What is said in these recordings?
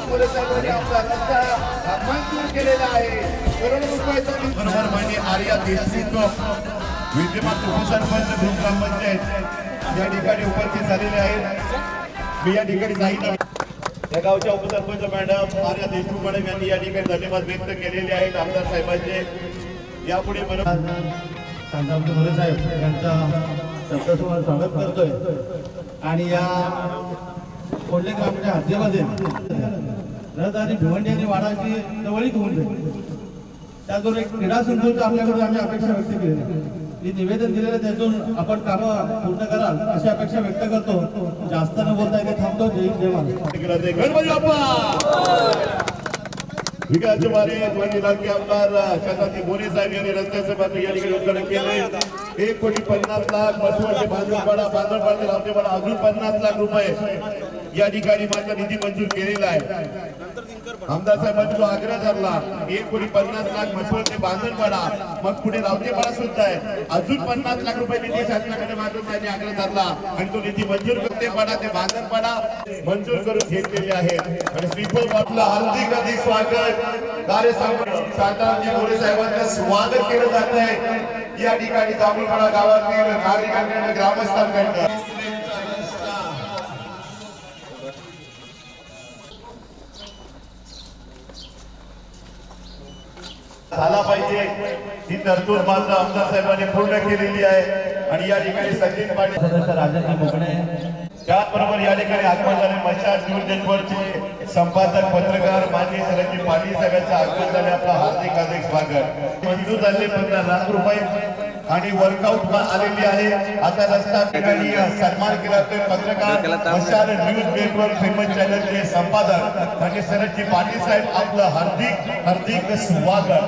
मोरे साहेबांनी आपला रस्ता मंजूर केलेला आहे. करोडो रुपयाचा बरोबर माननीय आर्या देशमुख विद्यमान उपसरपंच भूम ग्रामपंचायत या ठिकाणी उपस्थित झालेले आहेत. मी या ठिकाणी जाईन या गावच्या उपसरपंच मॅडम आर्या देशमुख मॅडम यांनी या ठिकाणी धन्यवाद व्यक्त केलेले आहेत आमदार साहेबांचे. यापुढे मोरे साहेब यांचा शब्दासमोर स्वागत करतोय आणि या कोल्हे ग्रामच्या हद्दीमध्ये रथ आणि भिवंडी आणि वाडाची जवळीक होऊन जाईल. त्याचबरोबर एक क्रीडा संकुलचं आपल्याकडून आम्ही अपेक्षा व्यक्त केली. मी निवेदन दिलेलं त्यातून आपण कामं पूर्ण कराल अशी अपेक्षा व्यक्त करतो. जास्त न बोलता इथे थांबतो. जय महाराज. गणपती बाप्पा विकासचे वारे माननीय लाडके आमदार छत्रपती मोरे साहेब यांनी रस्त्याचं मात्र या ठिकाणी उद्घाटन केले. 1,50,00,000 मसवडचे बांधवपाडा लावतेपाडा अजून 50 लाख रुपये या ठिकाणी मात्र निधी मंजूर केलेला आहे. आमदार साहेबांनी जो आग्रह धरला 1,50,00,000 मसवडचे बांधवपाडा मग पुढे रावतेपाडा सुद्धा आहे. अजून 50 लाख रुपये निधी शासनाकडे मात्र त्यांनी आग्रह धरला आणि तो निधी मंजूर करतेपाडा ते बांधवपाडा मंजूर करून घेतलेले आहे. आणि श्रीफळ वाटलं हार्दिक स्वागत शांतारामजी मोरे साहेबांचं स्वागत केलं जात आहे. या ठिकाणी जांभूळपाडा गावातील नागरिकांकडून ग्रामस्थांकडून झाला पाहिजे ही तरतूद मात्र आमदार साहेबांनी पूर्ण केलेली आहे. आणि या ठिकाणी संदीप पाटील सदस्य राजाजी मोकळे त्याचबरोबर या ठिकाणी आगमन झाले मशाल न्यूज नेटवर्कचे संपादक पत्रकार माननीय सरजी पाटील साहेबांचं आगमन झाले. आपलं हार्दिक स्वागत. मंजूर झाले 15 लाख रुपये आणि वर्कआउट आलेली आहे. आता रस्ता ठिकाणी सन्मान केला तर पत्रकार मशाल न्यूज नेटवर्क फेमस चॅनलचे संपादक माननीय सरजी पाटील साहेब आपलं हार्दिक स्वागत.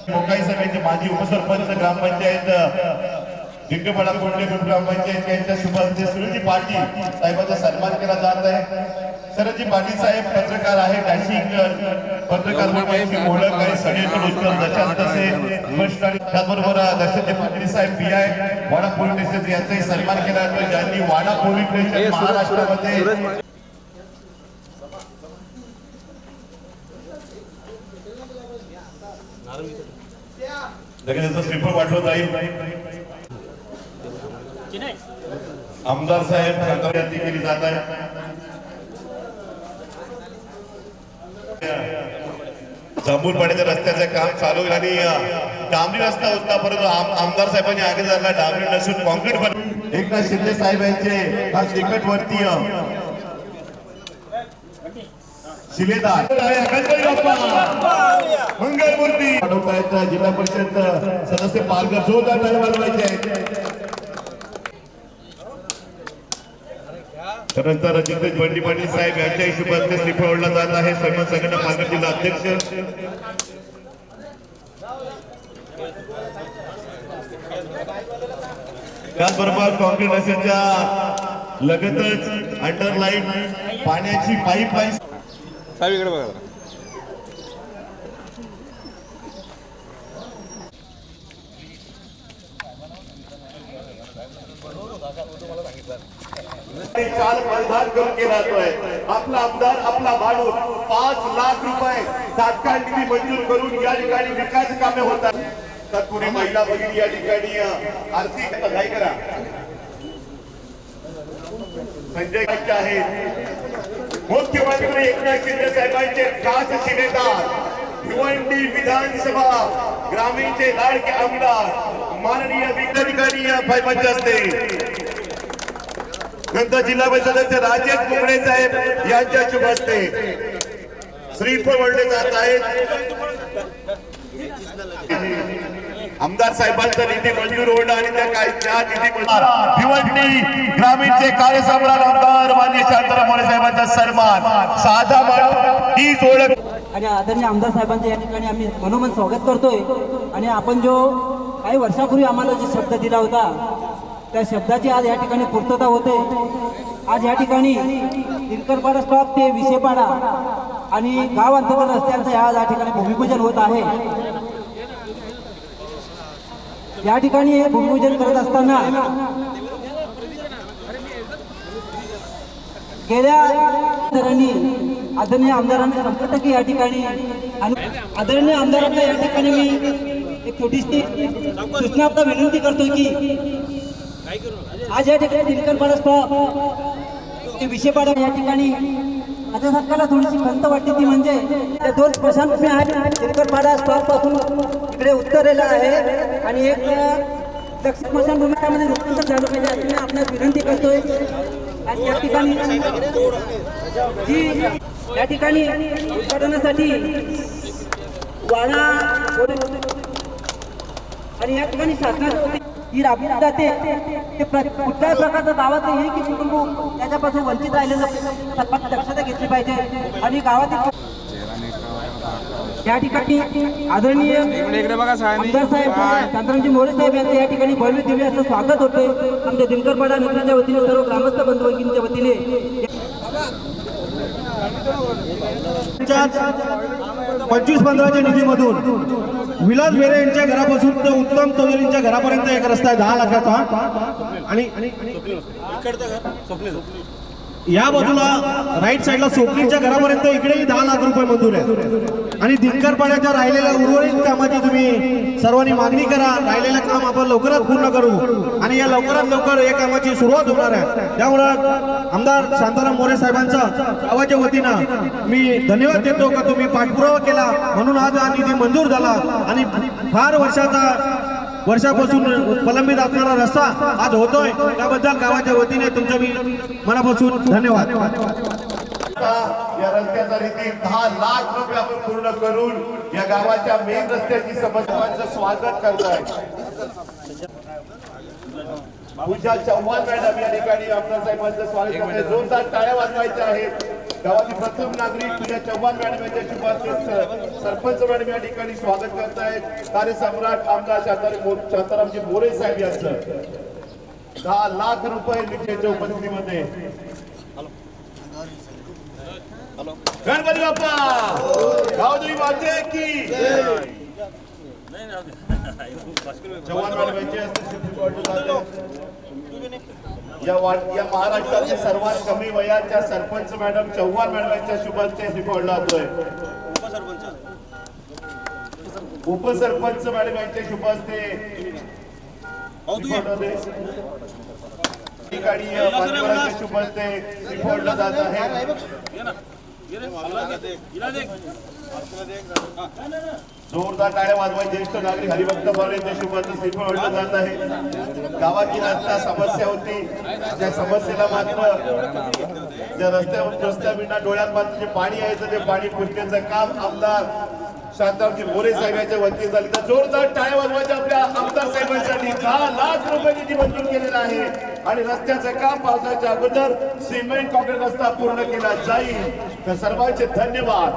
कोकाई सभेचे माजी उपसरपंच ग्रामपंचायत दिग्गपाडा कोंडे ग्रामपंचायत यांच्या शुभ हस्ते सुरजी पाटील साहेबांचा सन्मान केला जात आहे. सरजी पाटील साहेब पत्रकार आहे. डॅशिंग पत्रकार म्हणून ओळख आहे. सगळीकडे उत्तर तसे स्पष्ट आणि त्याचबरोबर दशरथ पाटील साहेब PI वाडा पोलीस स्टेशन यांचाही सन्मान केला जातो. ज्यांनी वाडा पोलीस स्टेशन महाराष्ट्रामध्ये लगेच श्रीफळ वाटलं जाईल. आमदार साहेब संक्रांती केली जात आहे. जांभूळपाड्याच्या रस्त्याचं काम चालू आहे आणि डांबरी रस्ता होता परंतु आमदार साहेबांनी आगे झाला डांबरी नसून कॉन्क्रीट बनवून एकनाथ शिंदे साहेब यांचे हा निकटवर्तीय शिलेदार मंगलमूर्ती जिल्हा परिषद सदस्य पालघर जोरदार बनवायचे आहेत. त्यानंतर जितेश बंडी पाटील साहेब यांच्या शुभ हस्ते श्रीफळ ओढला जात आहे. सर्व संघटना पालघर जिल्हा अध्यक्ष त्याचबरोबर कॉन्क्रीट रस्त्याच्या लगतच अंडरलाईन पाण्याची पाईपलाईन साहेब बघा. चाल बलिदान करून केला जातोय. आपला आमदार आपला माणूस 5 लाख रुपये तात्काळ निधी मंजूर करून या ठिकाणी विकास कामे होतात. तत्पुरी महिला भगिनी या ठिकाणी आर्थिक काय करा संजय आहेत. मुख्यमंत्री एकनाथ शिंदे साहेबांचे खास शिलेदार भिवंडी विधानसभा ग्रामीणचे लाडके आमदार माननीय विद्याधिकारी पैपंच असते नंतर जिल्हा परिषद सदस्य राजेश मोकळे साहेब यांच्या शुभ हस्ते श्रीफळ ओढले जात आहेत. आमदार साहेबांचा निधी मंजूर होणं आणि त्या निधी भिवंडी ग्रामीणचे कार्यसम्राट आमदार माननीय शांताराम मोरे साहेबांचा सन्मान साधा माणूस हीच ओळख. आणि आदरणीय आमदार साहेबांचं या ठिकाणी आम्ही मनोमन स्वागत करतोय. आणि आपण जो काही वर्षापूर्वी आम्हाला जो शब्द दिला होता त्या शब्दाची आज या ठिकाणी पूर्तता होते. आज या ठिकाणी तिरकरपाडा स्टॉप ते विसेपाडा आणि गाव अंतर्गत रस्त्यांचं आज या ठिकाणी भूमिपूजन होत आहे. या ठिकाणी हे भूमिपूजन करत असताना गेल्या आमदारांनी आदरणीय आमदारांनी 100% या ठिकाणी आणि आदरणीय आमदारांना या ठिकाणी मी एक छोटीशी सूचना आता विनंती करतो की आज या ठिकाणी दिनकरपाडा स्टॉप ते विषयपाडा या ठिकाणी माझ्या सरकारला थोडीशी खंत वाटते ती म्हणजे त्या 2 स्मशानभूमी आहेत दिनकरपाडा स्टॉप पासून इकडे उत्तरेला आहे आणि एक दक्षिण स्मशानभूमी त्यामध्ये रूपांतर झालं पाहिजे अशी मी आपल्याला विनंती करतोय. आणि या ठिकाणी जी या ठिकाणी उत्पादनासाठी वाडा आणि या ठिकाणी शासनाची ही राबवली जाते ते कुठल्याही प्रकारचा दावा तर आहे की कुटुंब त्याच्यापासून वंचित राहिलेलं सरकारने दक्षता घेतली पाहिजे आणि गावातील या ठिकाणी आदरणीय आमदार साहेब शांतारामजी मोरे साहेब यांचं या ठिकाणी भव्य दिव्य असं स्वागत होते आमच्या दिनकरपाडा नगरीच्या वतीने सर्व ग्रामस्थ बंधू भगिनींच्या वतीने 25-15च्या निधीमधून विलास बेरे यांच्या घरापासून तर उत्तम चौधरींच्या घरापर्यंत एक रस्ता आहे 10 लाखाचा आणि या बाजूला राईट साईडला सोपलीच्या घरापर्यंत इकडेही 10 लाख रुपये मंजूर आहे आणि दिनकरपाड्याच्या राहिलेल्या उर्वरित कामाची तुम्ही सर्वांनी मागणी करा. राहिलेलं काम आपण लवकरात पूर्ण करू आणि या लवकरात लवकर या कामाची सुरुवात होणार आहे. त्यामुळं आमदार शांताराम मोरे साहेबांचा गावाच्या वतीनं मी धन्यवाद देतो का तुम्ही पाठपुरावा केला म्हणून आज हा निधी मंजूर झाला आणि फार वर्षापासून प्रलंबित असणारा रस्ता आज होतोय त्याबद्दल गावाच्या वतीने तुमचं मी मनापासून धन्यवाद. या रस्त्याचा निधी 10 लाख रुपये आपण पूर्ण करून या गावाच्या मेन रस्त्याची समस्यांचं स्वागत करताय. पूजा चव्हाण मॅडम या ठिकाणी आमदार साहेबांचं स्वागत करताय. जोरदार टाळ्या वाजवायच्या आहेत. गावाची प्रथम नागरिक पूजा चव्हाण मॅडम यांच्या शुभ हस्ते सरपंच मॅडम या ठिकाणी स्वागत करतायत. कार्यसम्राट आमदार शांतारामजी मोरे साहेब यांचं 10 लाख रुपये निधीच्या उपस्थितीमध्ये गणपती बाप्पा गावदेवी माते की चव्हाण मॅडम यांचे या महाराष्ट्रातील सर्वात कमी वयाच्या सरपंच मॅडम चव्हाण मॅडम यांच्या शुभ हस्ते श्रीफळ जातोय. उपसरपंच मॅडम यांच्या शुभ हस्ते ठिकाणी मान्यवरांच्या शुभ हस्ते श्रीफळ जात आहे. जोरदार टाळ्या वाजवाय ज्येष्ठ नागरिक हरिभक्त यांच्या शुभ हस्ते श्रीफळ वाटलं जात आहे. गावाची रस्ता समस्या होती त्या समस्येला मात्र ज्या रस्त्याविना डोळ्यात मात्र जे पाणी यायचं ते पाणी पुसण्याचं काम आमदार शांतारामजी मोरे साहेब यांच्या वतीने झाले. तर जोरदार टाळ्या वाजवायच्या आपल्या आमदार साहेबांसाठी 10 लाख रुपये निधी मंजूर केलेला आहे आणि रस्त्याचं काम पावसाच्या अगोदर सिमेंट कॉन्क्रीट रस्ता पूर्ण केला जाईल. तर सर्वांचे धन्यवाद.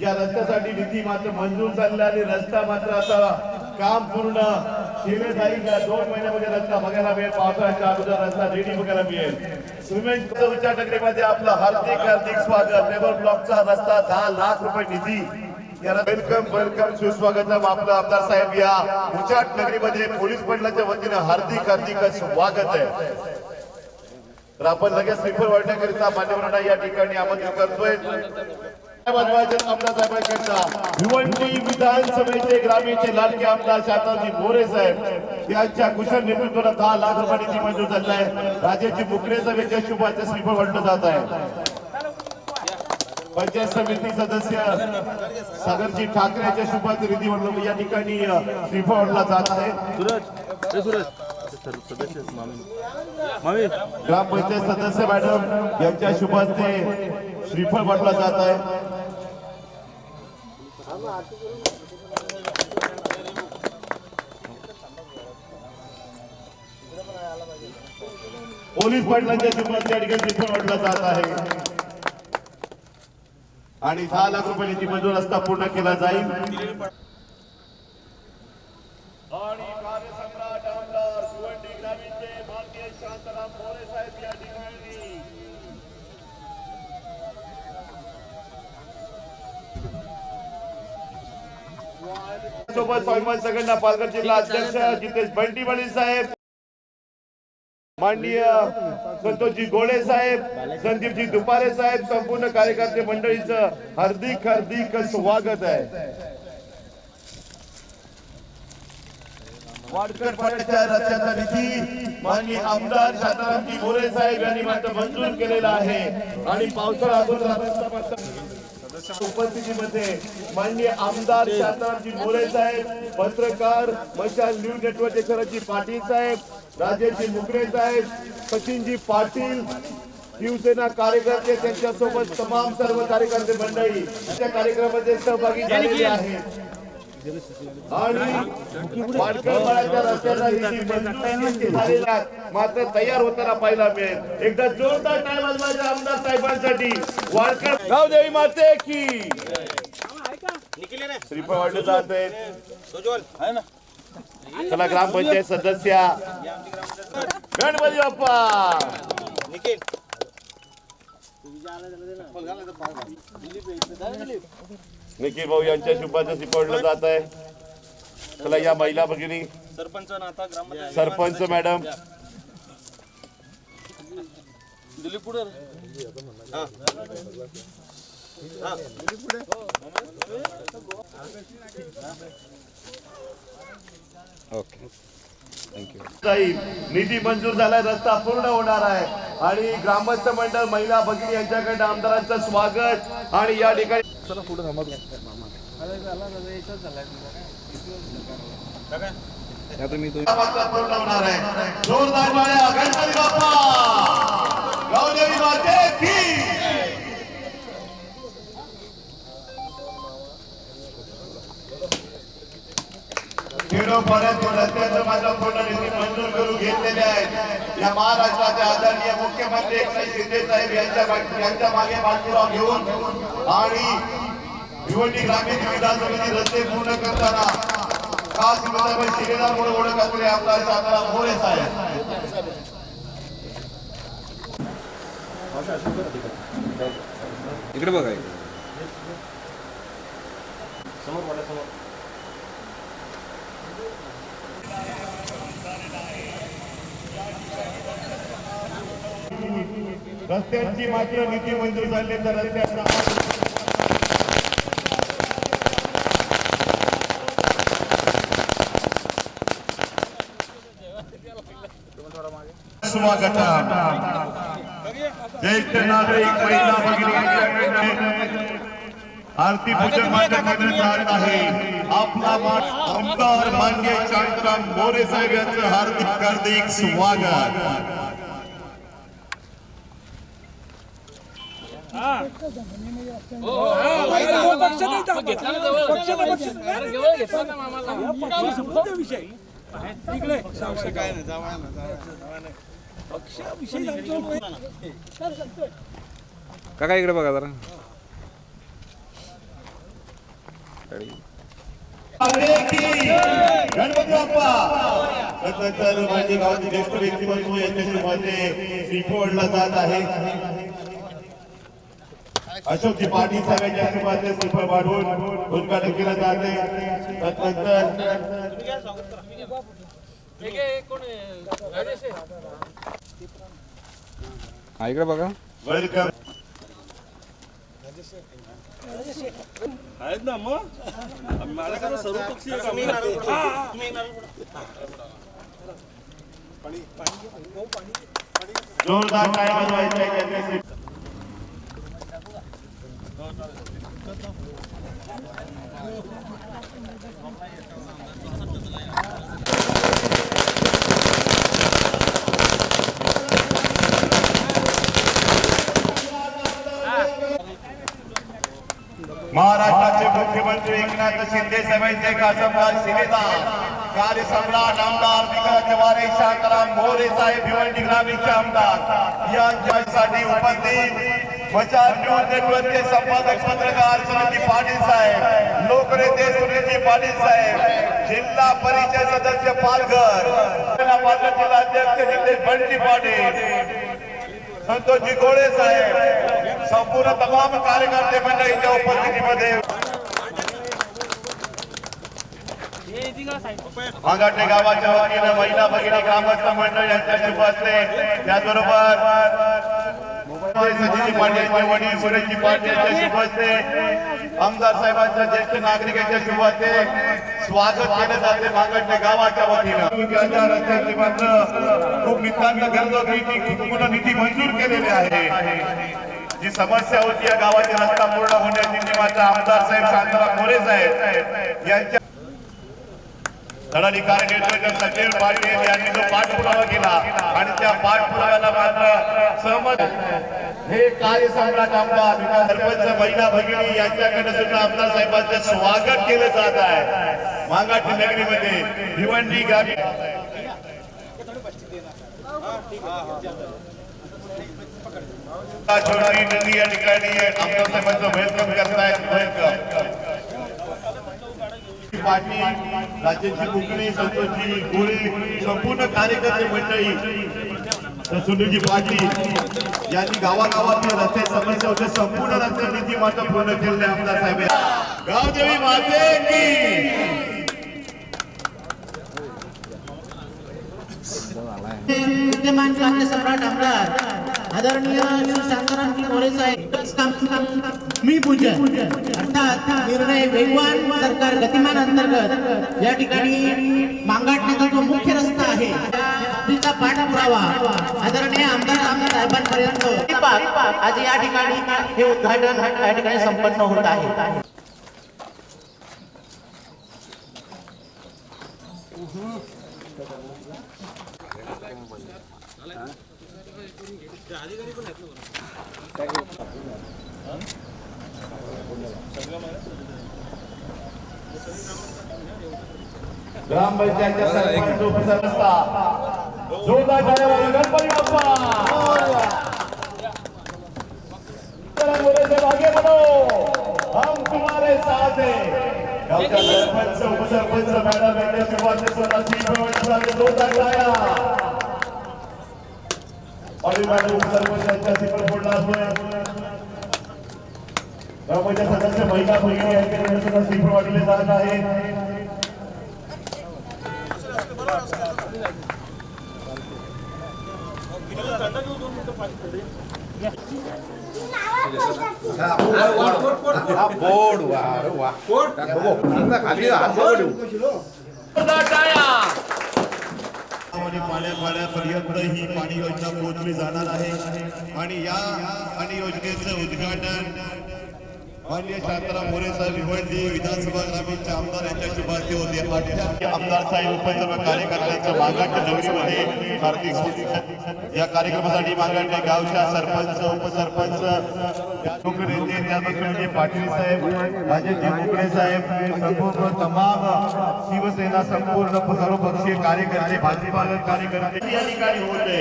या रस्त्यासाठी निधी मात्र मंजूर झालेला आणि रस्ता मात्र आता काम पूर्ण केले जाईल. या 2 महिन्यामध्ये रस्ता बघायला मिळेल. पावसाळ्याच्या अगोदर रस्ता रेडी बघायला मिळेल. सिमेंट विचारनगरीमध्ये आपलं हार्दिक स्वागत. लेबर ब्लॉकचा रस्ता 10 लाख रुपये निधी याला वेलकम सुस्वागतम. आपलं आमदार साहेब या उचाट नगरीमध्ये पोलीस मंडळाच्या वतीनं हार्दिक स्वागत आहे. तर आपण लगेच श्रीफळ वाटण्याकरिता मान्यवरांना या ठिकाणी आमंत्रित करतोय. आमदार साहेबांकडून भिवंडी विधानसभेचे ग्रामीणचे लाडके आमदार शांतारामजी मोरे साहेब यांच्या कुशल नेतृत्वाला 10 लाख रुपये निधी मंजूर झाला आहे. राजेजी मुकरे सभेच्या शुभ हस्ते श्रीफळ वाटलं जात आहे. पंचायत समिती सदस्य सागरजी ठाकरे यांच्या शुभ हस्ते निधी मंजूर या ठिकाणी श्रीफळ वाटला जात आहे. ग्रामपंचायत सदस्य मॅडम यांच्या शुभ हस्ते श्रीफळ वाटला जात आहे. पोलीस पाटलांच्या शुभ हस्ते या ठिकाणी श्रीफळ वाटला जात आहे आणि 10 लाख रुपये निधी मंजूर रस्ता पूर्ण केला जाईल. आणि कार्यसम्राट आमदार भिवंडी ग्रामीणचे माननीय शांताराम मोरे साहेब या ठिकाणी सोबत स्वाभिमान संघटना पालघर जिल्हा अध्यक्ष जितेश बंटी पाटील साहेब माननीय संतोषजी गोळे साहेब, संदीपजी दुपारे साहेब, संपूर्ण कार्यकर्ते मंडळीचं हार्दिक हार्दिक स्वागत आहे. वाडकर पाड्याच्या रस्त्याचा निधी माननीय आमदार शांतारामजी मोरे साहेब यांनी मात्र मंजूर केलेला आहे आणि पावसाळा अगोदर उपस्थितीमध्ये माननीय आमदार शांतारामजी मोरे साहेब, पत्रकार मशाल न्यूज नेटवर्कचे शरदजी पाटील साहेब, राजेशजी मुकरे साहेब, सचिनजी पाटील, शिवसेना कार्यकर्ते त्यांच्यासोबत तमाम सर्व कार्यकर्ते मंडळी त्या कार्यक्रमामध्ये सहभागी झालेले आहेत आणि वाडकरपाड्याच्या रस्त्याचा निधी झालेला आहे, मात्र तयार होताना पाहायला मिळेल. एकदा जोरदार टाळ्या वाजवायच्या आमदार साहेबांसाठी. वाडकर गावदेवी माते की श्रीफळ वाढले जात आहेत. चला ग्रामपंचायत सदस्य गणपती बाप्पा निखिल भाऊ यांच्या शुभाचं शिकवलं जात आहे. चला या महिला भगिनी सरपंच मॅडम निधी मंजूर झालाय, रस्ता पूर्ण होणार आहे आणि ग्रामस्थ मंडळ महिला भगिनी यांच्याकडे आमदारांचं स्वागत आणि या ठिकाणी पूर्ण होणार आहे. जोरदार टाळ्या गणपती बाप्पा गावदेवी माते की खेडोपाड्यातील रस्त्याचं माझा पूर्ण निधी मंजूर करून घेतलेले आहेत. या महाराष्ट्राचे आदरणीय मुख्यमंत्री एकनाथ शिंदे साहेब यांच्या मागे पाठपुरावा घेऊन आणि भिवंडी ग्रामीण विधानसभेचे रस्ते पूर्ण करताना खास शिलेदार म्हणून ओळख असलेले आमदार शांताराम मोरे साहेब. इकडे बघा रस्त्यांची मात्र निधी मंजूर झाली तर रस्त्यांना स्वागत. ज्येष्ठ नागरिक महिला भगिनी आरती पूजन मात्र करण्यात आहे. आपला आमदार माननीय शांताराम मोरे साहेब यांचं हार्दिक हार्दिक स्वागत. काका इकडे बघा जरा. गणपती बाप्पा माझे गावाचे ज्येष्ठ व्यक्तिमत्व यांच्याशी माझे श्रीफळ जात आहे. अशोकजी पाटील साहेबांच्या आशीर्वादाने श्रीफळ वाढवून उद्घाटन केलं जाते. हा इकडे बघा. वेलकम. आहेत ना मग माझ्याकडे सर्व पक्षीय जोरदार टाळ्या वाजवायच्या आहेत. महाराष्ट्राचे मुख्यमंत्री एकनाथ शिंदे साहेबांचे खासदार शिलेदार कार्यसम्राट आमदार विकास जवारे शांताराम मोरे साहेब भिवंडी ग्रामीणचे आमदार यांच्यासाठी उपस्थित मशाल न्यूज नेटवर्कचे संपादक पत्रकार सुनीलजी पाटील साहेब, लोकनेते सुनीलजी पाटील साहेब, जिल्हा परिषद सदस्य पालघर, जिल्हाध्यक्ष निलेश बंटी पाटील, संतोषजी गोळे साहेब, संपूर्ण तमाम कार्यकर्ते मंडळींच्या उपस्थितीमध्ये मांगाटे गावाच्या वतीनं महिला भगिनी ग्रामस्थ मंडळ यांच्या शुभ हस्ते, त्याचबरोबर सचिन पाटील वडील सुरेशजी पाटील यांच्या शुभ हस्ते, आमदार साहेबांच्या ज्येष्ठ नागरिकांच्या शुभ हस्ते स्वागत केले जाते मांगाटे गावाच्या वतीनं. त्यांच्या रस्त्याची मात्र खूप नितांत गरज होती की पूर्ण निधी मंजूर केलेली आहे. जी समस्या होती या गावाचा रस्ता पूर्ण होण्याची निमित्त आमदार साहेब शांताराम मोरे साहेब यांच्या धडाधिकारी नेतृत्व सचिन पाटील यांनी जो पाठपुरावा केला आणि त्या पाठपुराव्याला मात्र सहमत हे कार्यसम्राट आमदार सरपंच महिला भगिनी यांच्याकडे सुद्धा आमदार साहेबांचे स्वागत केलं जात आहे. मांगाटी नगरीमध्ये भिवंडी ग्रामीण छोटी नदी या ठिकाणी आमदार साहेबांचं वेलकम करतायत. पाटील, राज्याची कुकडी, संतोषजी गोळे, संपूर्ण कार्यकर्ते मंडळी, सुनीलजी पाटील यांनी गावागावातील रस्ते समस्या होते संपूर्ण रस्ते निधी मात्र पूर्ण केले आमदार साहेब. गावदेवी माते की विद्यमान कार्यसम्राट आमदार आदरणीय शांताराम मोरे साहेब मी पूजन अर्थात निर्णय वेगवान सरकार गतिमान अंतर्गत या ठिकाणी मांगाटण्याचा जो मुख्य रस्ता आहे तिचा पाठपुरावा आदरणीय आमदार साहेबांपर्यंत आज या ठिकाणी हे उद्घाटन या ठिकाणी संपन्न होत आहे. ग्रामपंचायतच्या सरपंच उपसरपंच जोरदार टाळ्या वाजवा गणपती बाप्पा. चला मोरे साहेब आगे बढ़ो, हम तुम्हारे साथ हैं. गावच्या सरपंच उपसरपंच मॅडम यांच्या शुभाचे स्वतः जोरदार टाळ्या. आणि मॅडम उपसरपंच यांच्या सिंबल फोडला असतोय. ग्रामपंचायत सदस्य महिला भगिनी यांच्याकडे सुद्धा सिंबल वाटले जात आहे. पाण्यापर्यंत ही पाणी योजना पोहोचली जाणार आहे आणि या पाणी योजनेचं उद्घाटन माननीय शांताराम मोरे साहेब भिवंडी विधानसभा ग्रामीणच्या आमदार यांच्या शुभ हस्ते होते. आमदार साहेब उपस्थित कार्यकर्त्यांचं मांगाटे नगरीमध्ये हार्दिक स्वागत. या कार्यक्रमासाठी मांगाटे गावच्या सरपंच उपसरपंच नेते पाटील साहेब, राजेशजी मुकळे साहेब, संपूर्ण तमाम शिवसेना संपूर्ण सर्वपक्षीय कार्यकर्ते भाजपा कार्यकर्ते या ठिकाणी होते.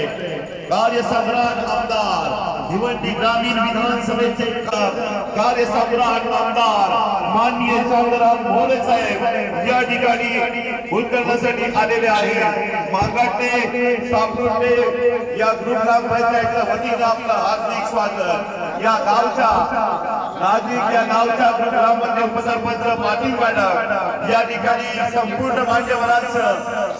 कार्यसम्राट आमदार भिवंडी ग्रामीण विधानसभेचे कार्यसम्राट आमदार माननीय शांताराम मोरे साहेब या ठिकाणी उद्घाटनासाठी आलेले आहे. मांगाटे सापडे या ग्रुप ग्रामपंचायतच्या वतीनं आपलं हार्दिक स्वागत. या गावच्या नाजिक या गावच्या ग्रामपंचायत उपसरपंच पाटील मॅडम या ठिकाणी संपूर्ण मान्यवरांचं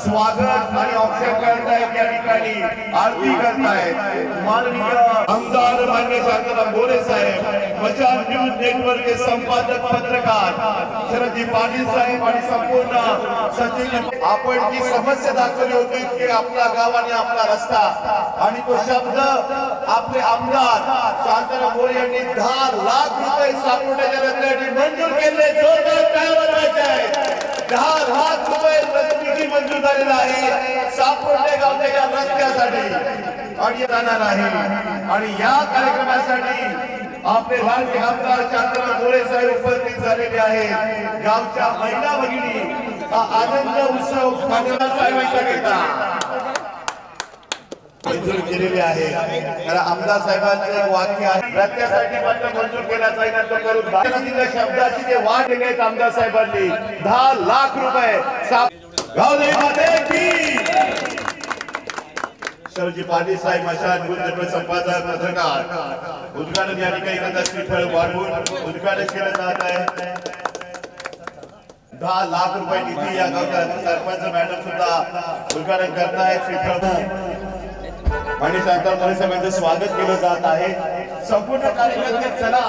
स्वागत आणि औक्षण करतायत. या ठिकाणी आरती करतायत. माननीय आमदार माननीय शांताराम मोरे साहेब, मशाल न्यूज नेटवर्क के संपादक पत्रकार शरदजी पाटील साहेब आणि संपूर्ण सचिन आपण जी समस्या दाखवली होती की आपला गाव आणि आपला रस्ता आणि तो शब्द आपले आमदार शांताराम मोरे यांनी 10 लाख रुपये सापडण्याच्या रस्त्यासाठी मंजूर केले. जोरदार टाळ्या वाजवायच्या आहेत. 10 लाख रुपये निधी मंजूर झालेला आहे सापडणे गावच्या रस्त्यासाठी आणि जाणार आहे. आणि या कार्यक्रमासाठी आपले लाडके आमदार शांताराम मोरे साहेब उपस्थित झालेले आहेत. गावच्या महिला भगिनी हा आनंद उत्सव साहेबांच्या घेता मंजूर केलेले आहे. कारण आमदार साहेबांचं एक वाक्य आहे, रस्त्यासाठी मात्र मंजूर केला जाईल तो करून भारतीय शब्दाची ते वाट दिले आहेत आमदार साहेबांनी. 10 लाख रुपये गावदेवी माते की. शरदजी पाटील साहेब मशाल न्यूज संपादक पत्रकार उद्घाटन या ठिकाणी श्रीफळ वाढवून उद्घाटन केलं जात आहे. 10 लाख रुपये निधी या गावच्या सरपंच मॅडम सुद्धा उद्घाटन करतायत. आणि शांताराम मोरे साहेबांचं स्वागत केलं जात आहे. संपूर्ण कार्यकर्ते चला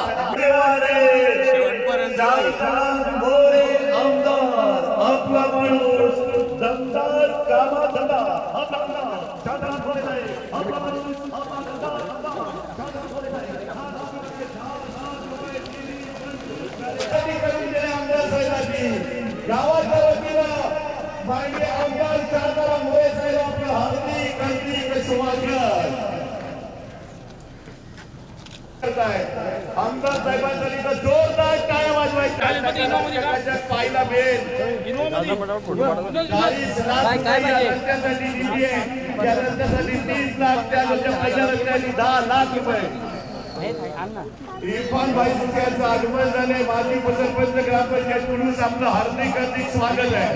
आपला माणूस दमदार कामाधंदा शांताराम मोरे साहेब आपला माणूस गावाच्या वतीनं माननीय आमदार शांताराम मोरे साहेब आपलं हार्दिक स्वागत करतायत. आमदार साहेबांसाठी तर जोरदार टाळ्या वाजवायच्या. पाहिला भेट 40 लाख रस्त्यासाठी निधी आहे. त्या रस्त्यासाठी 30 लाख, त्यानंतर पहिल्या रस्त्यासाठी 10 लाख रुपये. इरफान भाई यांचं आगमन झाले. माजी सरपंच ग्रामपंचायत म्हणून आपलं हार्दिक स्वागत आहे.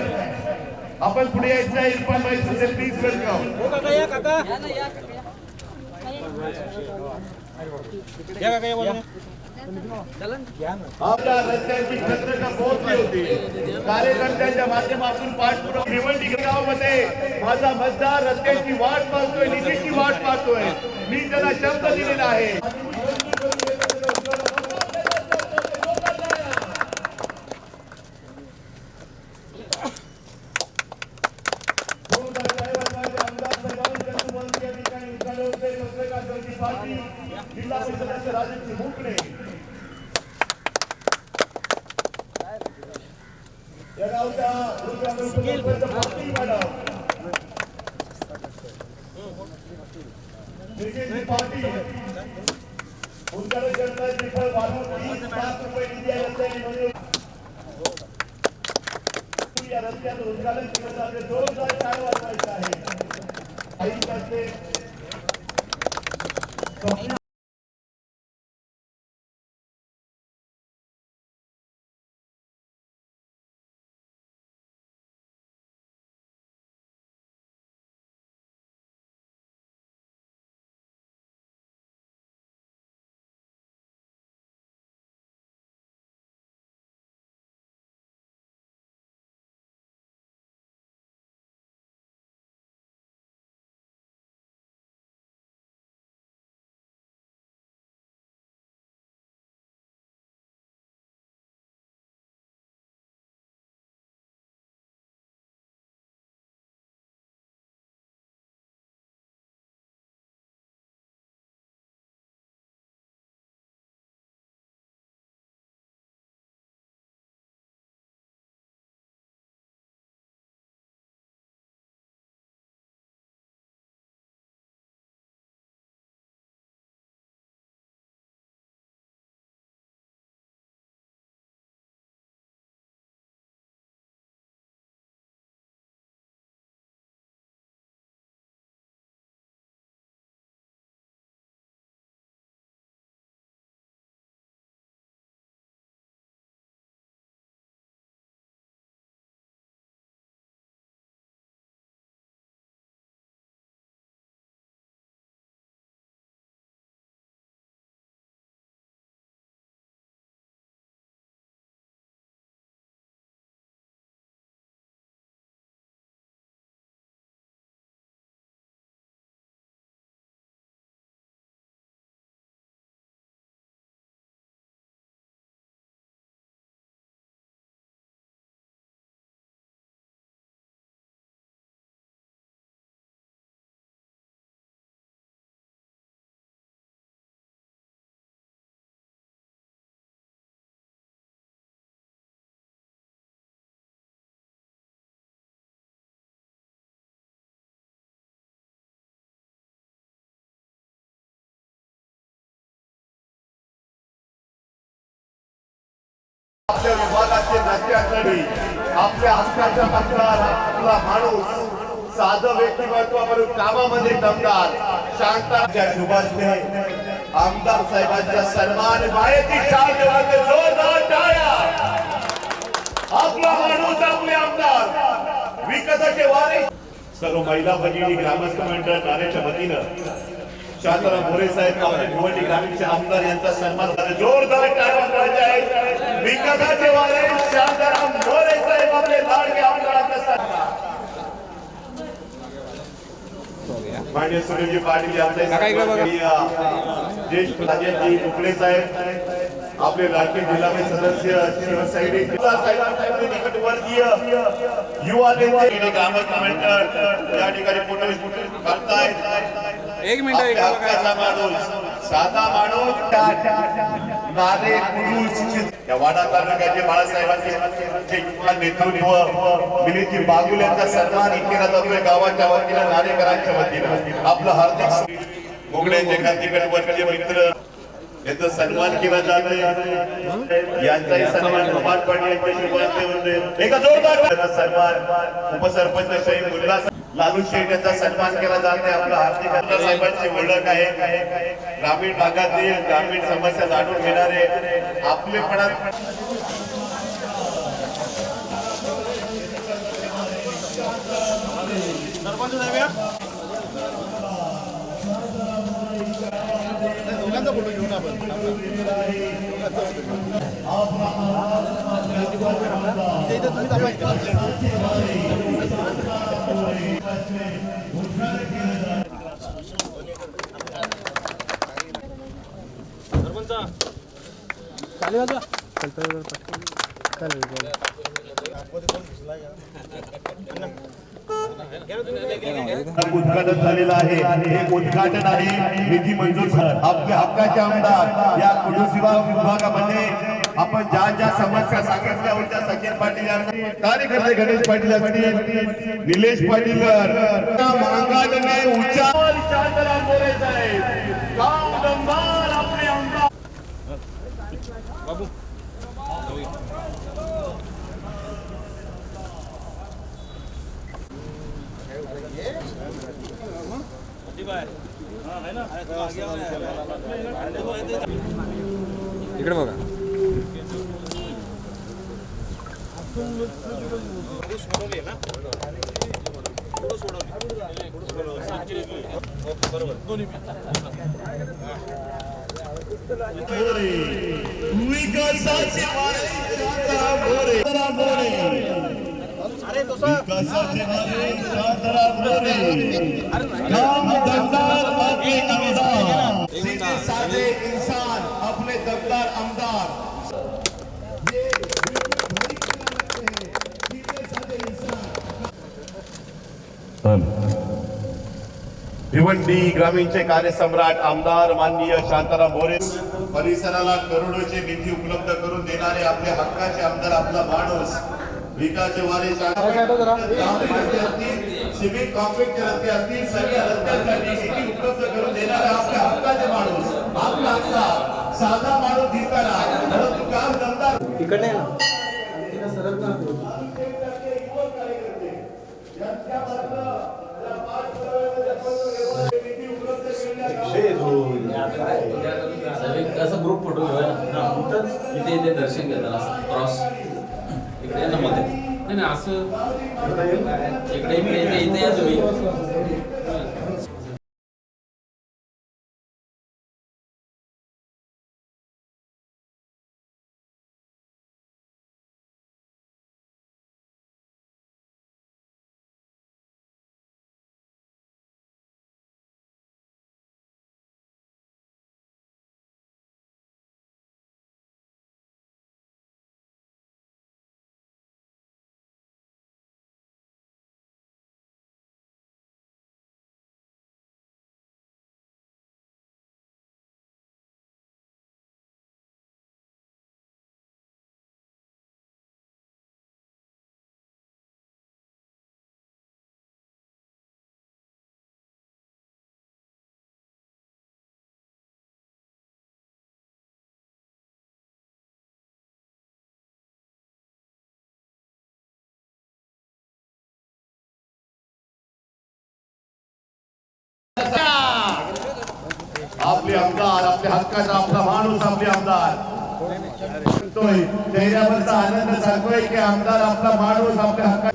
आपण पुढे यायचं आहे. इरफान भाई प्लीज वेलकम. आपल्या रस्त्यांची खतरनाक पोहोचली होती. कार्यकर्त्यांच्या माध्यमातून पाठपुरावा भिवंडी गावामध्ये माझा मतदार रस्त्याची वाट पाहतोय, निधीची वाट पाहतोय. मी त्याला शब्द दिलेला आहे. जिल्हा परिषदेचे राजेश मुकणे या गावच्या मॅडम पाटील उद्घाटन करण्याची फळ वाढवून 30 लाख रुपये निधी या रस्त्याचं उद्घाटन केलं जाते. जोरदार टाळ्या वाजवायचं आहे. आपल्या विभागाचे रस्त्यासाठी आपल्या हक्काचा मतदार आपला माणूस साधं व्यक्तिमत्व म्हणून कामामध्ये दमदार शांताच्या शुभास्ते आमदार साहेबांचा सन्मान माहिती जोरदार टाळ्या. आपला माणूस आपले आमदार विकासाचे वारे. सर्व महिला भगिनी ग्रामस्थ मंडळ नारेच्या वतीनं शांताराम मोरे साहेब भिवंडी ग्रामीणचे आमदार यांचा सन्मान जोरदार टाळ्या वाजवायचा आहे. विकासाचे वारे शांताराम मोरे साहेब आपले लाडके आमदारांचा सन्मान. माननीय सुनीलजी पाटील यांचे ज्येष्ठ राजेंद्रजी कुकडे साहेब, आपले लाडके जिल्हा सदस्य शिवसैनिक निकटवर्गीय युवा नेते ग्रामस्थ मंडळ या ठिकाणी फोटो काढतायत. एक मिनिट हक्काचा माणूस, साधा माणूस, नारे पुरुष या वाडा तालुक्याचे बाळासाहेबांचे नेतृत्व मिलिंदजी बागुल यांचा सन्मान केला जातोय गावाच्या वतीनं, नारेकरांच्या वतीनं. आपलं हार्दिक मुगड्याचे निकटवर्गीय मित्र यांचा सन्मान केला जातोय. यांचाही सन्मान कुमार पाटील यांच्याशी बोलते होते. एका जोरदार सन्मान उपसरपंच शहीद मुल्ला लालू शेठ यांचा सन्मान केला जाते. आपला हार्दिक साहेबांची ओळख आहे. ग्रामीण भागातील ग्रामीण समस्या जाणून घेणारे आपलेपणात उद्घाटन झालेलं आहे. हे उद्घाटन आहे निधी मंजूर आपल्या हक्काचे आमदार या कुडूसिवा विभागामध्ये आपण ज्या ज्या समस्या सांगितल्या होत्या सचिन पाटील यांनी, कार्यकर्ते गणेश पाटील असतील, निलेश पाटील मांगाडने उच्चार शांतराम मोरे साहेब गाव दमदार आपले आमदार इकडे बघा. विकासाचे मारे शांताराम मोरे, विकासाचे मारे शांताराम मोरे, काम दमदार आपले आमदार, सीधे साधे इंसान अपने दमदार आमदार. भिवंडी ग्रामीणचे कार्यसम्राट आमदार माननीय शांताराम मोरे, परिसराला करोडोचे निधी उपलब्ध करून देणारे आपले हक्काचे आमदार, आपला माणूस, विकासचे वारे सिमेंट कॉन्क्रीटचे रस्ते असतील, सगळ्या रस्त्यांसाठी निधी उपलब्ध करून देणारे आपल्या हक्काचे माणूस, आपला हक्का साधा माणूस दिसताना परंतु काम दमदार असं ग्रुप फोटो घेऊया इथे इथे दर्शन घेतात असं क्रॉस इकडे ना मध्ये नाही असं इकडे इकडे इथे या तुम्ही. आपले आमदार, आपल्या हक्काचा आपला माणूस, आपले आमदार. चेहऱ्यावरचा आनंद सांगतोय की आमदार आपला माणूस आपल्या हक्का.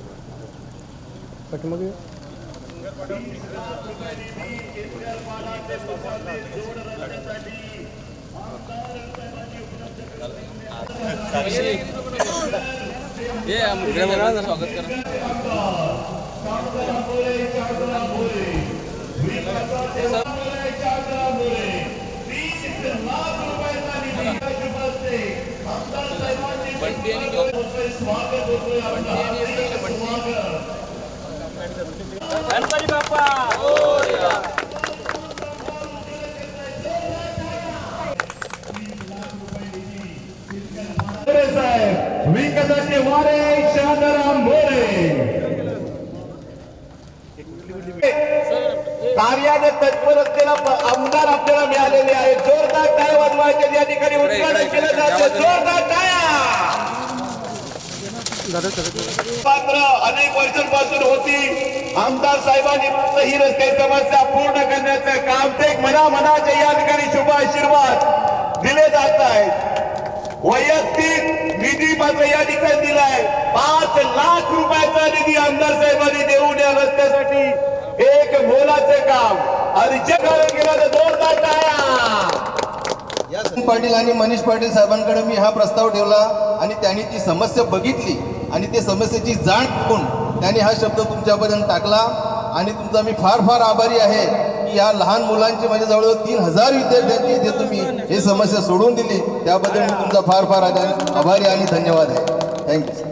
स्वागत करा. बंटी आणि गणपती बाप्पा साहेब विकासाचे वारे शांताराम मोरे कार्याने तत्पर असलेला आमदार आपल्याला मिळालेले आहे. जोरदार टाळ्या वाजवायचे या ठिकाणी उद्घाटन केलं जातं. जोरदार टाळ्या. मात्र अनेक वर्षांपासून होती. आमदार साहेबांनी फक्त ही रस्ते समस्या पूर्ण करण्याचं काम ते मनामनाचे या ठिकाणी शुभ आशीर्वाद दिले जात आहेत. वैयक्तिक निधी मात्र या ठिकाणी दिलाय. 5 लाख रुपयाचा निधी आमदार साहेबांनी देऊन या रस्त्यासाठी एक मोलाचे काम आणि जे केलं तर जोरदार टाळ्या. पाटील आणि मनीष पाटील साहेबांकडे मी हा प्रस्ताव ठेवला आणि त्यांनी ती समस्या बघितली आणि ते समस्येची जाण करून त्यांनी हा शब्द तुमच्यापर्यंत टाकला आणि तुमचा मी फार फार आभारी आहे की या लहान मुलांची म्हणजे जवळजवळ 3000 विद्यार्थ्यांची इथे तुम्ही ही समस्या सोडून दिली. त्याबद्दल मी तुमचा फार फार आभारी आणि धन्यवाद आहे. थँक्यू.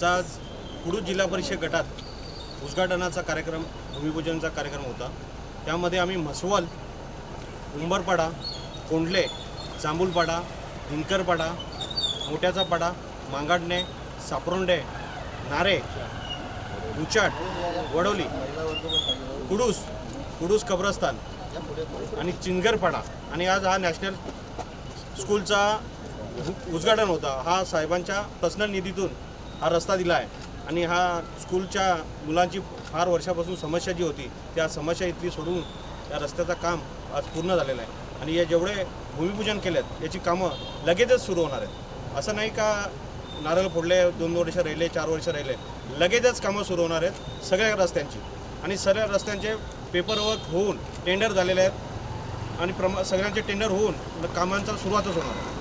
आज कुडू जिल्हा परिषद गटात उद्घाटनाचा कार्यक्रम, भूमिपूजनाचा कार्यक्रम होता. त्यामध्ये आम्ही म्हसवल, उंबरपाडा, कोंडले, जांभूलपाडा, हिंदकरपाडा, मोठ्याचा पाडा, मांगाडणे, सापरोंडे, नारे, उचाट, वडोली, कुडूस कब्रस्तान आणि चिंगरपाडा आणि आज हा नॅशनल स्कूलचा उद्घाटन होता. हा साहेबांच्या पर्सनल निधीतून हा रस्ता दिला आहे आणि हा स्कूलच्या मुलांची फार वर्षापासून समस्या जी होती त्या समस्या इथली सोडून या रस्त्याचं काम आज पूर्ण झालेलं आहे आणि हे जेवढे भूमिपूजन केलेत याची कामं लगेचच सुरू होणार आहेत. असं नाही का नारळ फोडले 2 वर्ष राहिले 4 वर्ष राहिले, लगेचच कामं सुरू होणार आहेत सगळ्या रस्त्यांची आणि सगळ्या रस्त्यांचे पेपरवर्क होऊन टेंडर झालेले आहेत आणि सगळ्यांचे टेंडर होऊन कामांचा सुरुवातच होणार आहे.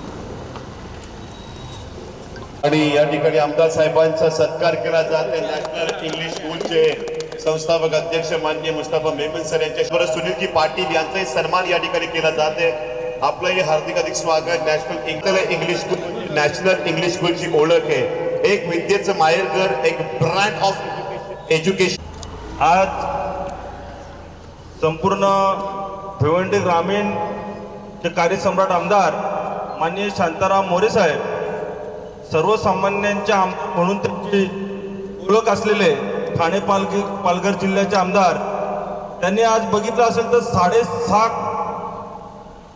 आणि या ठिकाणी आमदार साहेबांचा सत्कार केला जात आहे. नॅशनल इंग्लिश स्कूलचे संस्थापक अध्यक्ष माननीय मुस्तफा मेमन सर यांच्याबरोबर सुनीलजी पाटील यांचाही सन्मान या ठिकाणी केला जात आहे. आपलंही हार्दिक स्वागत. नॅशनल इंग्लिश स्कूलची ओळख आहे, एक विद्येचं माहेरघर, एक ब्रँड ऑफ एज्युकेशन. आज संपूर्ण भिवंडी ग्रामीण चे कार्यसम्राट आमदार माननीय शांताराम मोरे साहेब, सर्वसामान्यांच्या म्हणून त्यांची ओळख असलेले ठाणे पालघर जिल्ह्याचे आमदार, त्यांनी आज बघितलं असेल तर 6.5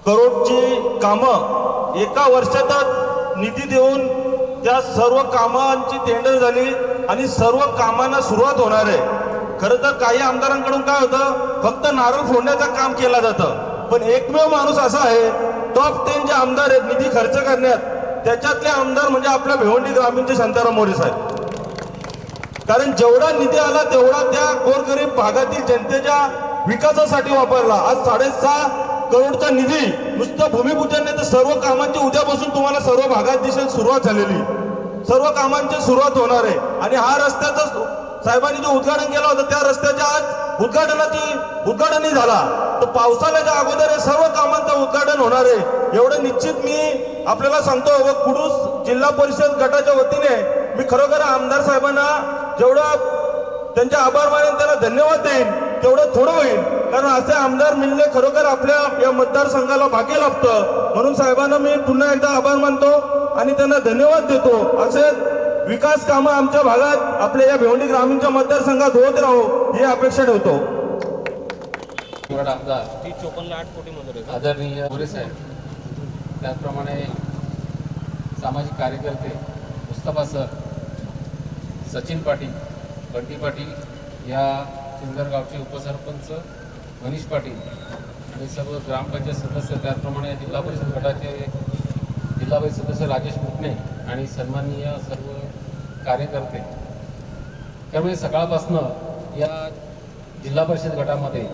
करोडची कामं एका वर्षातच निधी देऊन त्या सर्व कामांची टेंडर झाली आणि सर्व कामांना सुरुवात होणार आहे. खरं तर काही आमदारांकडून काय होतं, फक्त नारळ फोडण्याचं काम केलं जातं, पण एकमेव माणूस असा आहे टॉप 10 जे आमदार आहेत निधी खर्च करण्यात, त्याच्यातले आमदार म्हणजे आपल्या भिवंडी ग्रामीणचे शांताराम मोरे साहेब. कारण जेवढा निधी आला तेवढा त्या गोरगरीब भागातील जनतेच्या विकासासाठी वापरला. आज 6.5 करोडचा निधी नुसतं भूमिपूजन नाही तर सर्व कामांची उद्यापासून तुम्हाला सर्व भागात दिसेल सुरुवात झालेली, सर्व कामांची सुरुवात होणार आहे. आणि हा रस्त्याचा साहेबांनी जो उद्घाटन केला होता त्या रस्त्याच्या आज उद्घाटनही झाला, तर पावसाळ्याच्या अगोदर हे सर्व कामांचं उद्घाटन होणार आहे एवढं निश्चित मी आपल्याला सांगतो. व कुडूस जिल्हा परिषद गटाच्या वतीने मी खरोखर आमदार साहेबांना जेवढं त्यांचे आभार मानेन, त्यांना धन्यवाद देईन तेवढं थोडं होईल. कारण असे आमदार मिळणे खरोखर आपल्या या मतदारसंघाला भाग्य लाभतं. म्हणून साहेबांना मी पुन्हा एकदा आभार मानतो आणि त्यांना धन्यवाद देतो. असे विकास कामं आमच्या भागात आपल्या या भिवंडी ग्रामीणच्या मतदारसंघात होत राहो ही अपेक्षा ठेवतो. आमदार 54.8 कोटी आदरणीय मोरे साहेब, त्याचप्रमाणे सामाजिक कार्यकर्ते मुस्तफा सर, सचिन पाटील, बंटी पाटील या चिंगर गावचे उपसरपंच मनीष पाटील आणि सर्व ग्रामपंचायत सदस्य, त्याचप्रमाणे जिल्हा परिषद गटाचे जिल्हा परिषद सदस्य राजेश मुकणे आणि सन्माननीय सर्व कार्यकर्ते. त्यामुळे सकाळपासनं या जिल्हा परिषद गटामध्ये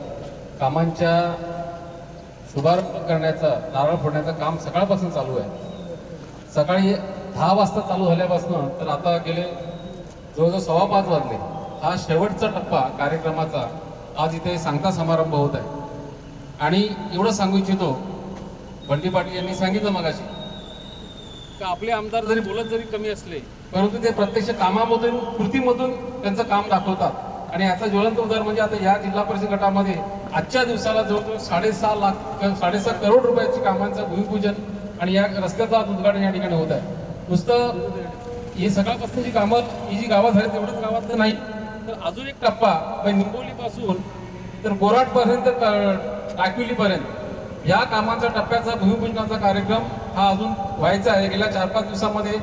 कामांच्या शुभारंभ करण्याचा, नारळ फोडण्याचं काम सकाळपासून चालू आहे. सकाळी 10 वाजता चालू झाल्यापासून तर आता गेले जवळजवळ 5:15 वाजले. हा शेवटचा टप्पा कार्यक्रमाचा आज इथे सांगता समारंभ होत आहे. आणि एवढं सांगू इच्छितो, बंटी पाटील यांनी सांगितलं मगाशी का आपले आमदार जरी बोलत जरी कमी असले, परंतु ते प्रत्यक्ष कामामधून, कृतीमधून त्यांचं काम दाखवतात. आणि याचा ज्वलंत उदाहरण म्हणजे आता या जिल्हा परिषद गटामध्ये आजच्या दिवसाला जवळजवळ 6.5 करोड रुपयाची कामांचं भूमिपूजन आणि या रस्त्याचं आज उद्घाटन या ठिकाणी होत आहे. नुसतं ही सकाळपासून जी कामं, ही जी गावात झाली तेवढंच गावातलं नाही, तर अजून एक टप्पा निंबोलीपासून तर बोराटपर्यंत, टाकविलीपर्यंत या कामांच्या टप्प्याचा भूमिपूजनाचा कार्यक्रम हा अजून व्हायचा आहे. गेल्या 4-5 दिवसामध्ये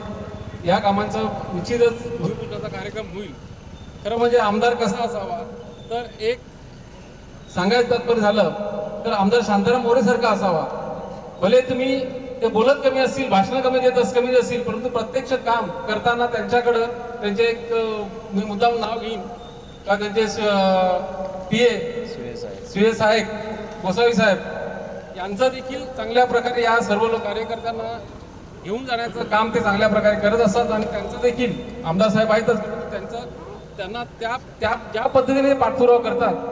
या कामांचा निश्चितच भूमिपूजनाचा कार्यक्रम होईल. खरं म्हणजे आमदार कसा असावा, तर एक सांगायचं तात्पर्य झालं तर आमदार शांताराम मोरेसारखा असावा. भले तुम्ही ते बोलत कमी असतील, भाषणं कमी असतील, परंतु प्रत्यक्ष काम करताना त्यांच्याकडं त्यांचे एक मी मुद्दाम नाव घेईन का त्यांचे PA सुये साहेब, गोसावी साहेब यांचं देखील चांगल्या प्रकारे या सर्व कार्यकर्त्यांना घेऊन जाण्याचं काम ते चांगल्या प्रकारे करत असतात. आणि त्यांचं देखील आमदार साहेब आहेतच, त्यांना ज्या पद्धतीने पाठपुरावा करतात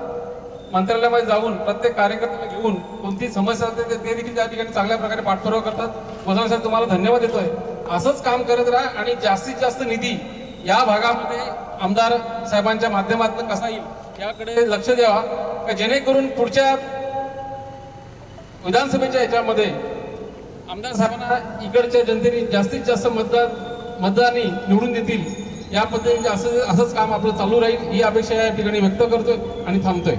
मंत्रालयामध्ये जाऊन प्रत्येक कार्यकर्त्याला घेऊन कोणती समस्या असते ते देखील त्या ठिकाणी चांगल्या प्रकारे पाठपुरावा करतात. गोसावी साहेब तुम्हाला धन्यवाद देतोय. असंच काम करत राहा आणि जास्तीत जास्त निधी या भागामध्ये आमदार साहेबांच्या माध्यमातून कसा येईल याकडे लक्ष द्यावा, का जेणेकरून पुढच्या विधानसभेच्या याच्यामध्ये आमदार साहेबांना इकडच्या जनतेने जास्तीत जास्त मतदारांनी निवडून देतील. या पद्धतीने असंच काम आपलं चालू राहील ही अपेक्षा या ठिकाणी व्यक्त करतोय आणि थांबतोय.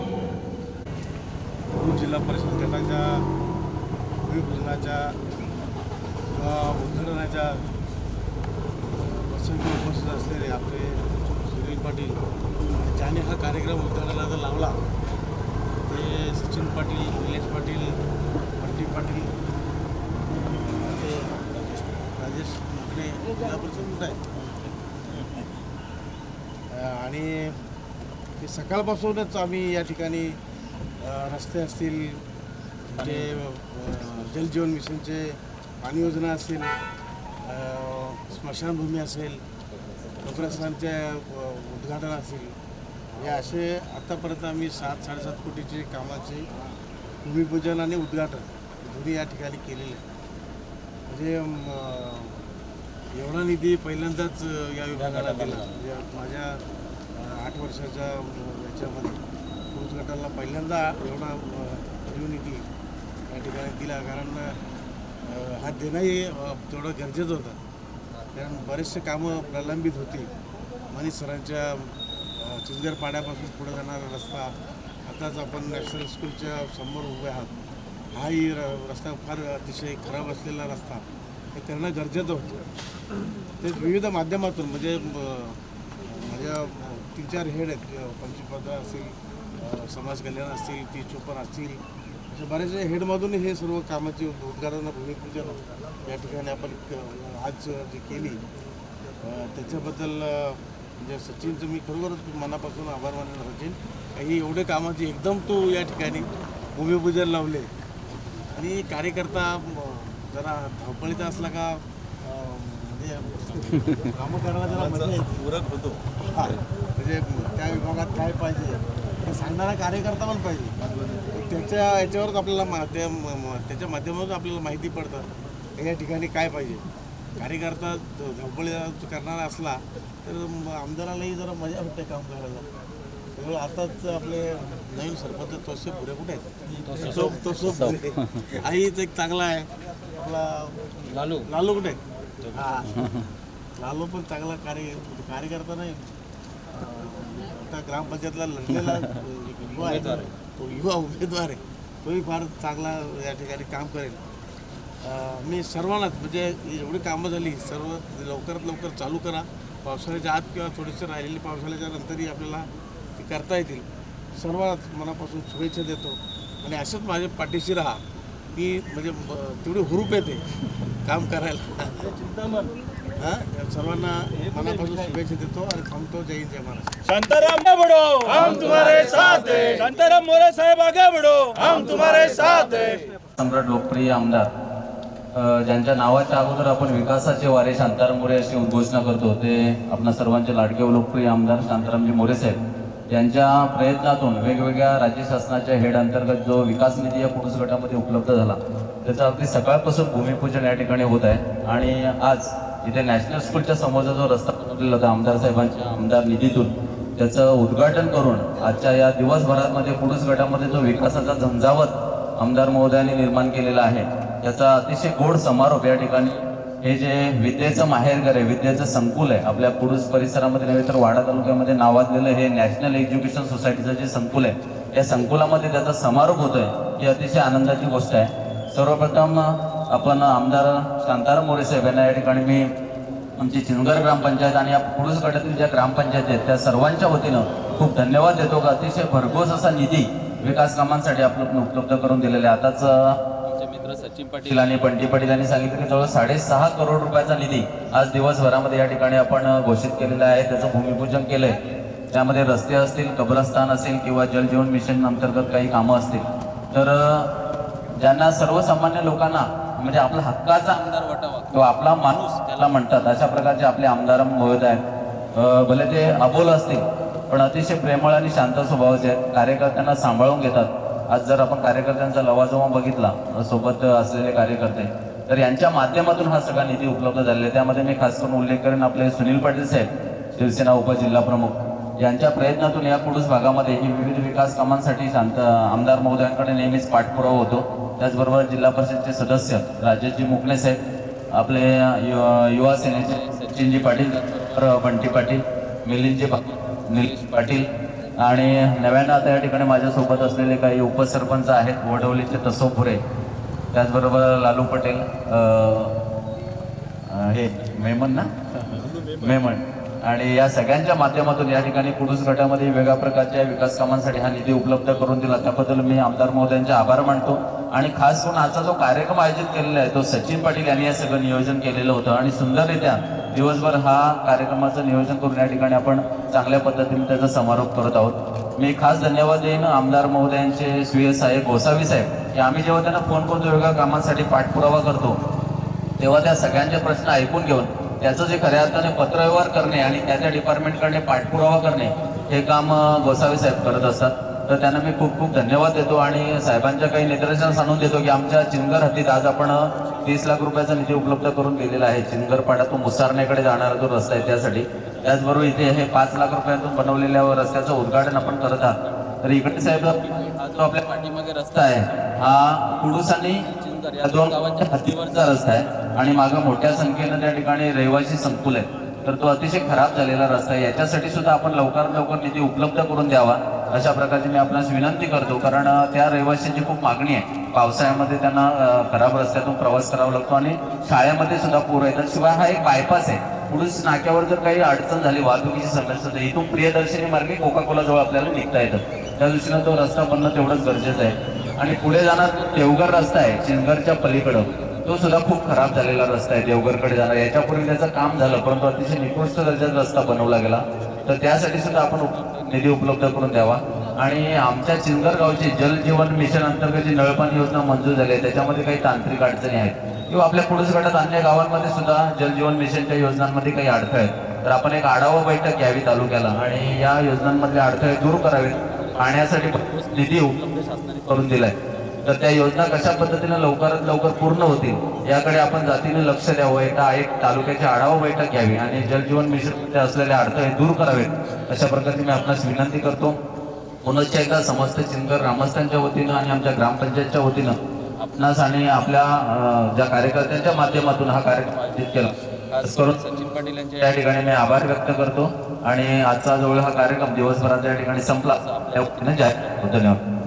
जिल्हा परिषद गटाच्या भूमिपूजनाच्या उद्घाटनाच्या प्रसंगी उपस्थित असलेले आपले सुनील पाटील, ज्याने हा कार्यक्रम उद्घाटनाचा लावला, ते सचिन पाटील, निलेश पाटील, बंटी पाटील, ते राजेश मुकणे जिल्हा परिषद आहे. आणि ते सकाळपासूनच आम्ही या ठिकाणी रस्ते असतील, जे जलजीवन मिशनचे पाणी योजना असेल, स्मशानभूमी असेल, कब्रस्थानचे उद्घाटन असेल, या असे आत्तापर्यंत आम्ही 7-7.5 कोटीचे कामाचे भूमिपूजन आणि उद्घाटन दोन्ही या ठिकाणी केलेले आहे. म्हणजे एवढा निधी पहिल्यांदाच या विभागाला दिला. म्हणजे माझ्या 8 वर्षाच्या याच्यामध्ये पुरुष गटाला पहिल्यांदा एवढा निधी या ठिकाणी दिला. कारण हा देणंही तेवढं गरजेचं होतं, कारण बरेचसे कामं प्रलंबित होती. मनीष सरांच्या चिंचगड पाड्यापासून पुढे जाणारा रस्ता, आताच आपण नॅशनल स्कूलच्या समोर उभे आहात, हाही रस्ता फार अतिशय खराब असलेला रस्ता हे करणं गरजेचं होतं. ते विविध माध्यमातून म्हणजे माझ्या 3-4 हेड आहेत, पंचपदा असतील, समाज कल्याण असतील, 30-54 असतील, अशा बऱ्याचशा हेडमधून हे सर्व कामाची उद्घाटन, भूमिपूजन या ठिकाणी आपण आज जी केली त्याच्याबद्दल म्हणजे सचिनचं मी खरोखरच मनापासून आभार मानणार. सचिन, काही एवढे कामाची एकदम तू या ठिकाणी भूमिपूजन लावले. आणि कार्यकर्ता जरा धावपळीचा असला का म्हणजे कामं करायला जरा मजा येते, पूरक होतो. हां, म्हणजे त्या विभागात काय पाहिजे हे सांगणारा कार्यकर्ता पण पाहिजे. त्याच्या याच्यावरच आपल्याला त्याच्या माध्यमातून आपल्याला माहिती पडतं या ठिकाणी काय पाहिजे. कार्यकर्ता धावपळी करणारा असला तर आमदारालाही जरा मजा वाटते काम करायला. त्यामुळे आताच आपले नवीन सरपंच तोसे पुढे कुठे आहेत, तो आईच एक चांगला आहे आपला लालू कुठे. हां, लालू पण चांगला कार्यकर्ता नाही, आता ग्रामपंचायतला लढलेला युवा आहे, तो युवा उमेदवार आहे, तोही फार चांगला या ठिकाणी काम करेल. मी सर्वांनाच म्हणजे एवढी कामं झाली सर्व लवकरात लवकर चालू करा. पावसाळ्याच्या आत किंवा थोडीशी राहिलेली पावसाळ्याच्या नंतरही आपल्याला ते करता येतील. सर्वात मनापासून शुभेच्छा देतो आणि असंच माझ्या पाठीशी राहा की म्हणजे तेवढी हुरूप येते काम करायला. हां, सर्वांना मनापासून शुभेच्छा देतो आणि थांबतो. जय हिंद, जय महाराष्ट्र. शांताराम बढ़ो हम तुम्हारे साथ हैं, शांताराम मोरे साहेब आगे बढ़ो हम तुम्हारे साथ हैं. सम्राट लोकप्रिय आमदार ज्यांच्या नावाच्या अगोदर आपण विकासाचे वारे शांताराम मोरे अशी उद्घोषणा करतो, ते आपल्या सर्वांचे लाडके व लोकप्रिय आमदार शांतारामजी मोरे साहेब यांच्या प्रयत्नातून वेगवेगळ्या राज्य शासनाच्या हेड अंतर्गत जो विकास निधी या पुरुष गटामध्ये उपलब्ध झाला त्याचा अगदी सकाळपासून भूमिपूजन या ठिकाणी होत आहे. आणि आज इथे नॅशनल स्कूलच्या समोरचा जो रस्ता बनवलेला होता आमदार साहेबांच्या आमदार निधीतून, त्याचं उद्घाटन करून आजच्या या दिवसभरामध्ये पुरुष गटामध्ये जो विकासाचा झंझावत आमदार महोदयांनी निर्माण केलेला आहे याचा अतिशय गोड समारोप या ठिकाणी हे जे विद्येचं माहेरघर आहे, विद्येचं संकुल आहे आपल्या पुरुष परिसरामध्ये नव्हे तर वाडा तालुक्यामध्ये नावाजलेलं हे नॅशनल एज्युकेशन सोसायटीचं जे संकुल आहे या संकुलामध्ये त्याचा समारोप होतोय ही अतिशय आनंदाची गोष्ट आहे. सर्वप्रथम आपण आमदार शांताराम मोरे साहेब यांना या ठिकाणी मी आमची चिंचघर ग्रामपंचायत आणि या पुरुष गटातील ज्या ग्रामपंचायत आहेत त्या सर्वांच्या वतीनं खूप धन्यवाद देतो. अतिशय भरघोस असा निधी विकास कामांसाठी आपल्याला उपलब्ध करून दिलेला आहे. आताच आमचे मित्र सचिन पाटील आणि बंटी पाटील यांनी सांगितलं की जवळ 6.5 करोड रुपयाचा निधी आज दिवसभरामध्ये या ठिकाणी आपण घोषित केलेला आहे. त्याचं भूमिपूजन केलंय. त्यामध्ये रस्ते असतील, कब्रस्तान असेल किंवा जल जीवन मिशन अंतर्गत काही कामं असतील तर ज्यांना सर्वसामान्य लोकांना म्हणजे आपला हक्काचा आमदार वाटावा किंवा आपला माणूस त्याला म्हणतात अशा प्रकारचे आपले आमदार महोदय आहेत. भले ते अबोल असतील पण अतिशय प्रेमळ आणि शांत स्वभावाचे आहेत. कार्यकर्त्यांना सांभाळून घेतात. आज जर आपण कार्यकर्त्यांचा लवाजमा बघितला सोबत असलेले कार्यकर्ते तर यांच्या माध्यमातून हा सगळा निधी उपलब्ध झालेला आहे. त्यामध्ये मी खास करून उल्लेख करेन आपले सुनील पाटील साहेब शिवसेना उपजिल्हा प्रमुख यांच्या प्रयत्नातून या पुरुष भागामध्ये ही विविध विकास कामांसाठी आमदार महोदयांकडे नेहमीच पाठपुरावा होतो. त्याचबरोबर जिल्हा परिषदचे सदस्य राजेशजी मुकणे साहेब, आपले युवा सेनेचे सचिनजी पाटील, बंटी पाटील, मिलिंदजी निलेश पाटील आणि नव्यानं आता या ठिकाणी माझ्यासोबत असलेले काही उपसरपंच आहेत वडवलीचे तसोपुरे, त्याचबरोबर लालू पटेल, हे मेमन ना मेमन आणि या सगळ्यांच्या माध्यमातून या ठिकाणी पुरुष गटामध्ये वेगळ्या प्रकारच्या विकास कामांसाठी हा निधी उपलब्ध करून दिला. त्याबद्दल मी आमदार महोदयांचे आभार मानतो. आणि खास करून आजचा जो कार्यक्रम आयोजित केलेला आहे तो सचिन पाटील यांनी हे सगळं नियोजन केलेलं होतं आणि सुंदररित्या दिवसभर हा कार्यक्रमाचं नियोजन करून या ठिकाणी आपण चांगल्या पद्धतीने त्याचा समारोप करत आहोत. मी खास धन्यवाद देईन आमदार महोदयांचे स्वीय साहेब गोसावी साहेब की आम्ही जेव्हा त्यांना फोन करतो वेगळ्या कामांसाठी पाठपुरावा करतो तेव्हा त्या सगळ्यांचे प्रश्न ऐकून घेऊन त्याचं जे खऱ्या अर्थाने पत्रव्यवहार करणे आणि त्या डिपार्टमेंटकडे पाठपुरावा करणे हे काम गोसावी साहेब करत असतात. तर त्यांना मी खूप खूप धन्यवाद देतो आणि साहेबांच्या काही निदर्शनास आणून देतो की आमच्या चिंचघर हद्दीत आज आपण 30 लाख रुपयाचा निधी उपलब्ध करून दिलेला आहे. चिंचघरपाडा तो मुसारनेकडे जाणारा जो रस्ता आहे त्यासाठी. त्याचबरोबर इथे हे 5 लाख रुपयातून बनवलेल्या रस्त्याचं उद्घाटन आपण करत आहात. तर इकडे साहेब हा जो आपल्या पाठीमागे रस्ता आहे हा कुडूस आणि चिंचघर या 2 गावांच्या हद्दीवरचा रस्ता आहे आणि मागं मोठ्या संख्येनं त्या ठिकाणी रहिवासी संकुल आहे. तर तो अतिशय खराब झालेला रस्ता आहे. याच्यासाठी सुद्धा आपण लवकरात लवकर निधी उपलब्ध करून द्यावा अशा प्रकारची मी आपणास विनंती करतो. कारण त्या रहिवाशांची खूप मागणी आहे. पावसाळ्यामध्ये त्यांना खराब रस्त्यातून प्रवास करावा लागतो आणि शाळेमध्ये सुद्धा पूर येतात. शिवाय हा एक बायपास आहे. पुढील नाक्यावर जर काही अडचण झाली वाहतुकीची समस्या तर इथून प्रियदर्शनी मार्गे कोका-कोला जवळ आपल्याला निघता येतं. त्या दृष्टीनं तो रस्ता बनणं तेवढंच गरजेचं आहे. आणि पुढे जाणार देवघर रस्ता आहे चिंचघरच्या पलीकडं तो सुद्धा खूप खराब झालेला रस्ता आहे देवघरकडे जाणार. याच्यापूर्वी त्याचं काम झालं परंतु अतिशय निकृष्ट दर्जाचा रस्ता बनवला गेला. तर त्यासाठी सुद्धा आपण निधी उपलब्ध करून द्यावा. आणि आमच्या चिंचघर गावची जल जीवन मिशन अंतर्गत जी नळपाणी योजना मंजूर झाली आहे त्याच्यामध्ये काही तांत्रिक अडचणी आहेत किंवा आपल्या पुरुष गटात अन्य गावांमध्ये सुद्धा जल जीवन मिशनच्या योजनांमध्ये काही अडथळे आहेत. तर आपण एक आढावा बैठक घ्यावी तालुक्याला आणि या योजनांमधले अडथळे दूर करावेत. पाण्यासाठी निधी उपलब्ध शासनाने करून दिलाय. तर त्या योजना कशा पद्धतीने लवकरात लवकर पूर्ण होतील याकडे आपण जातीने लक्ष द्यावं. एक तालुक्याची आढावा बैठक घ्यावी आणि जल जीवन मिशनमध्ये असलेले अडथळे दूर करावेत अशा प्रकारची मी आपणास विनंती करतो. पुनश्च एकदा समस्त चिंचघर ग्रामस्थांच्या वतीनं आणि आमच्या ग्रामपंचायतच्या वतीनं आपणास आणि आपल्या ज्या कार्यकर्त्यांच्या माध्यमातून हा कार्यक्रम आयोजित केला खास करून सचिन पाटील यांच्या या ठिकाणी मी आभार व्यक्त करतो. आणि आजचा जवळ हा कार्यक्रम दिवसभरात या ठिकाणी संपला. त्या वतीनं धन्यवाद.